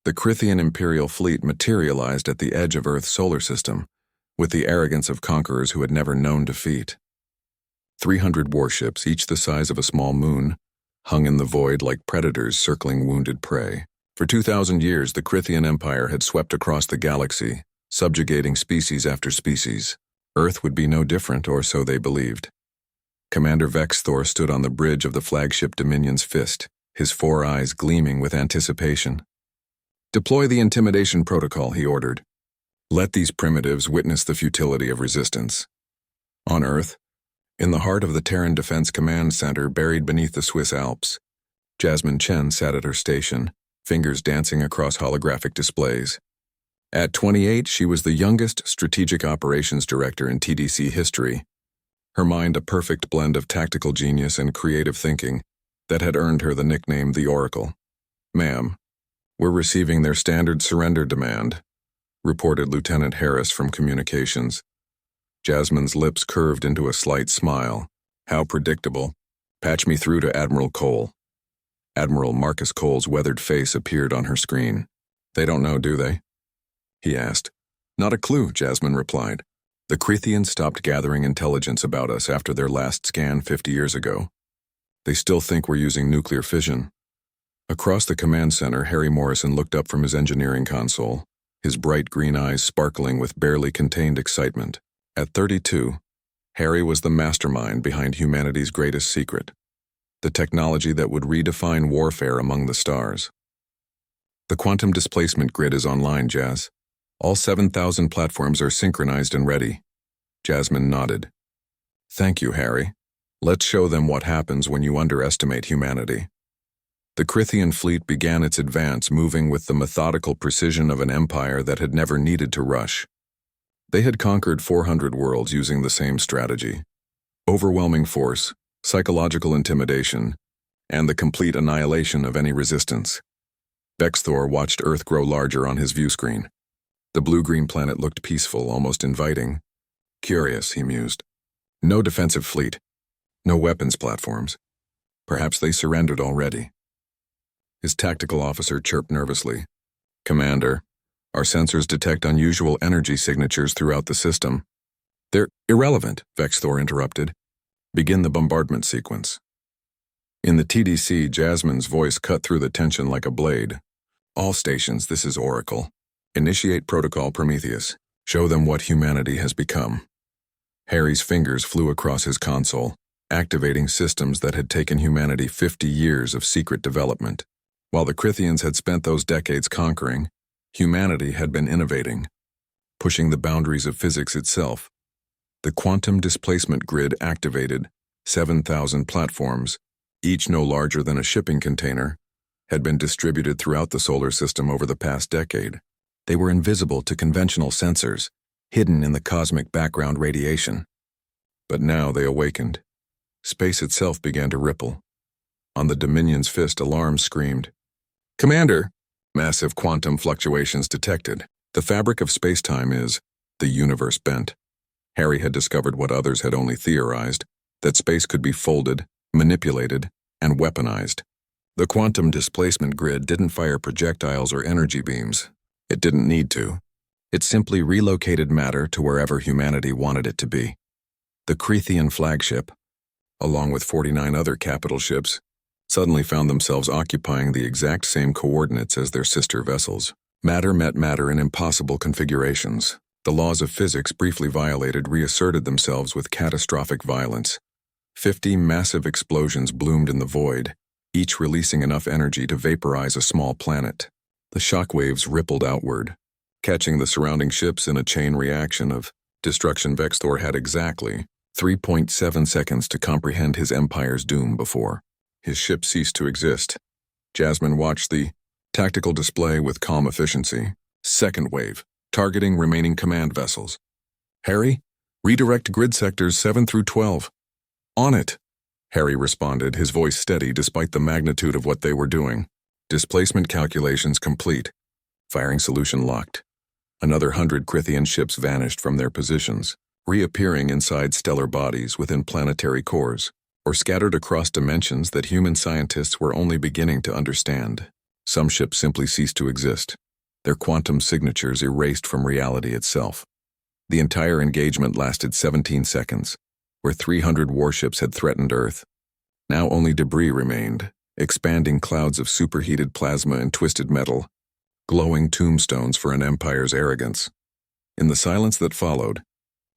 The Crithian Imperial fleet materialized at the edge of Earth's solar system, with the arrogance of conquerors who had never known defeat. 300 warships, each the size of a small moon, hung in the void like predators circling wounded prey. For 2,000 years, the Crithian Empire had swept across the galaxy, subjugating species after species. Earth would be no different, or so they believed. Commander Vexthor stood on the bridge of the flagship Dominion's Fist, his 4 eyes gleaming with anticipation. "Deploy the intimidation protocol," he ordered. "Let these primitives witness the futility of resistance." On Earth, in the heart of the Terran Defense Command Center buried beneath the Swiss Alps, Jasmine Chen sat at her station, fingers dancing across holographic displays. At 28, she was the youngest strategic operations director in TDC history, her mind a perfect blend of tactical genius and creative thinking that had earned her the nickname the Oracle. "Ma'am, we're receiving their standard surrender demand," reported Lieutenant Harris from Communications. Jasmine's lips curved into a slight smile. "How predictable. Patch me through to Admiral Cole." Admiral Marcus Cole's weathered face appeared on her screen. "They don't know, do they?" he asked. "Not a clue," Jasmine replied. "The Crithians stopped gathering intelligence about us after their last scan 50 years ago. They still think we're using nuclear fission." Across the command center, Harry Morrison looked up from his engineering console, his bright green eyes sparkling with barely contained excitement. At 32, Harry was the mastermind behind humanity's greatest secret, the technology that would redefine warfare among the stars. "The quantum displacement grid is online, Jazz. All 7,000 platforms are synchronized and ready." Jasmine nodded. "Thank you, Harry. Let's show them what happens when you underestimate humanity." The Crithian fleet began its advance, moving with the methodical precision of an empire that had never needed to rush. They had conquered 400 worlds using the same strategy: overwhelming force, psychological intimidation, and the complete annihilation of any resistance. Vexthor watched Earth grow larger on his view screen. The blue-green planet looked peaceful, almost inviting. "Curious," he mused. "No defensive fleet. No weapons platforms. Perhaps they surrendered already." His tactical officer chirped nervously. "Commander, our sensors detect unusual energy signatures throughout the system." "They're irrelevant," Vexthor interrupted. "Begin the bombardment sequence." In the TDC, Jasmine's voice cut through the tension like a blade. "All stations, this is Oracle. Initiate Protocol Prometheus. Show them what humanity has become." Harry's fingers flew across his console, activating systems that had taken humanity 50 years of secret development. While the Crithians had spent those decades conquering, humanity had been innovating, pushing the boundaries of physics itself. The quantum displacement grid activated, 7,000 platforms, each no larger than a shipping container, had been distributed throughout the solar system over the past decade. They were invisible to conventional sensors, hidden in the cosmic background radiation. But now they awakened. Space itself began to ripple. On the Dominion's Fist, alarms screamed. "Commander!" Massive quantum fluctuations detected. The fabric of space-time is the universe bent. Harry had discovered what others had only theorized, that space could be folded, manipulated, and weaponized. The quantum displacement grid didn't fire projectiles or energy beams. It didn't need to. It simply relocated matter to wherever humanity wanted it to be. The Crithian flagship, along with 49 other capital ships, suddenly found themselves occupying the exact same coordinates as their sister vessels. Matter met matter in impossible configurations. The laws of physics, briefly violated, reasserted themselves with catastrophic violence. 50 massive explosions bloomed in the void, each releasing enough energy to vaporize a small planet. The shockwaves rippled outward, catching the surrounding ships in a chain reaction of destruction. Vexthor had exactly 3.7 seconds to comprehend his empire's doom before his ship ceased to exist. Jasmine watched the tactical display with calm efficiency. Second wave, targeting remaining command vessels. "Harry, redirect grid sectors 7 through 12. "On it," Harry responded, his voice steady despite the magnitude of what they were doing. Displacement calculations complete. Firing solution locked. Another 100 Crithian ships vanished from their positions, reappearing inside stellar bodies within planetary cores, or scattered across dimensions that human scientists were only beginning to understand. Some ships simply ceased to exist, their quantum signatures erased from reality itself. The entire engagement lasted 17 seconds, where 300 warships had threatened Earth. Now only debris remained, expanding clouds of superheated plasma and twisted metal, glowing tombstones for an empire's arrogance. In the silence that followed,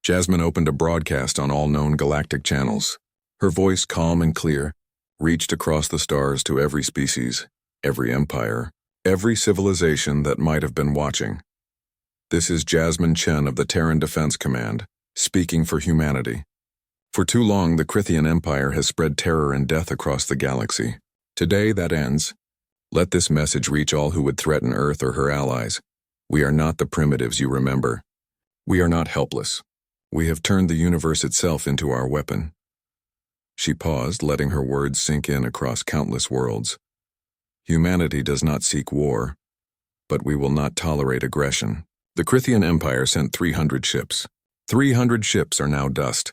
Jasmine opened a broadcast on all known galactic channels. Her voice, calm and clear, reached across the stars to every species, every empire, every civilization that might have been watching. This is Jasmine Chen of the Terran Defense Command, speaking for humanity. For too long, the Crithian Empire has spread terror and death across the galaxy. Today, that ends. Let this message reach all who would threaten Earth or her allies. We are not the primitives you remember. We are not helpless. We have turned the universe itself into our weapon. She paused, letting her words sink in across countless worlds. Humanity does not seek war, but we will not tolerate aggression. The Crithian Empire sent 300 ships. 300 ships are now dust.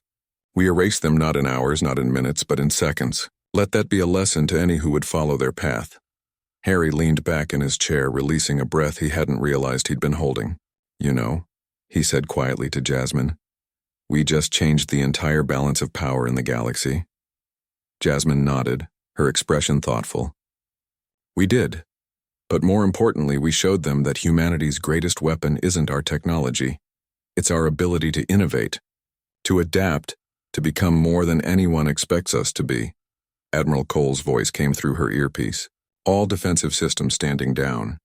We erase them not in hours, not in minutes, but in seconds. Let that be a lesson to any who would follow their path. Harry leaned back in his chair, releasing a breath he hadn't realized he'd been holding. You know, he said quietly to Jasmine, we just changed the entire balance of power in the galaxy. Jasmine nodded, her expression thoughtful. We did. But more importantly, we showed them that humanity's greatest weapon isn't our technology. It's our ability to innovate, to adapt, to become more than anyone expects us to be. Admiral Cole's voice came through her earpiece, all defensive systems standing down.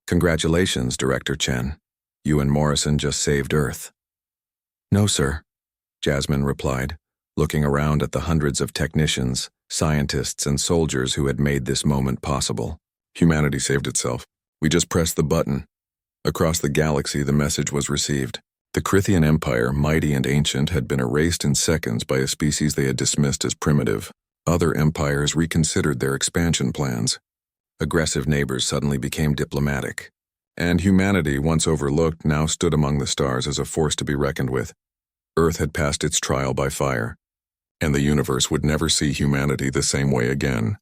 Congratulations, Director Chen. You and Morrison just saved Earth. No, sir, Jasmine replied, looking around at the hundreds of technicians, scientists, and soldiers who had made this moment possible. Humanity saved itself. We just pressed the button. Across the galaxy, the message was received. The Crithian Empire, mighty and ancient, had been erased in seconds by a species they had dismissed as primitive. Other empires reconsidered their expansion plans. Aggressive neighbors suddenly became diplomatic. And humanity, once overlooked, now stood among the stars as a force to be reckoned with. Earth had passed its trial by fire, and the universe would never see humanity the same way again.